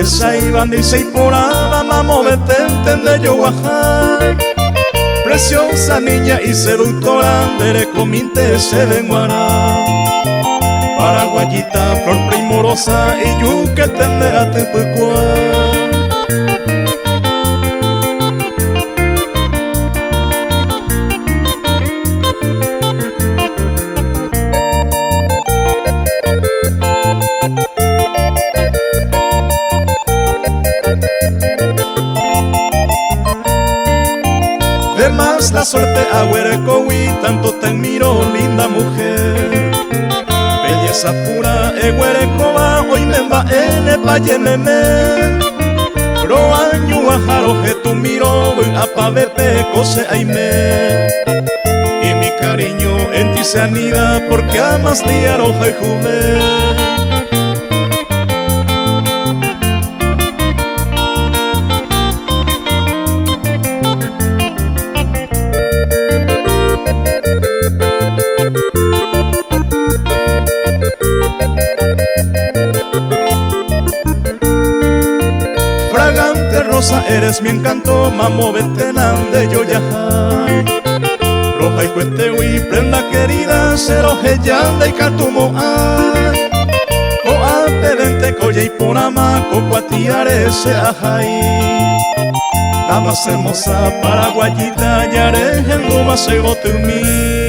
esa iban dice y por la mamo detente de yo guajay. Preciosa niña y seductora, dere cominte se venguará. Paraguayita, flor primorosa, y yo que tendrá tepucuá. De más la suerte agüerecowi, tanto te miro, linda mujer. Belleza pura, eguerecoba, hoy me va en payeneme. Pro año ajaro que tu miro, voy a pavete cose aime. Y mi cariño en ti se anida, porque amas día roja y juve. Fragante rosa, eres mi encanto, mamo veteran de yo yajay. Roja y cuetewi, prenda querida, ceroje yanda y catumo ay. Coate vente coye y porama, cocuatiare se ajay. La más hermosa paraguayita, yare en goma se gote mi.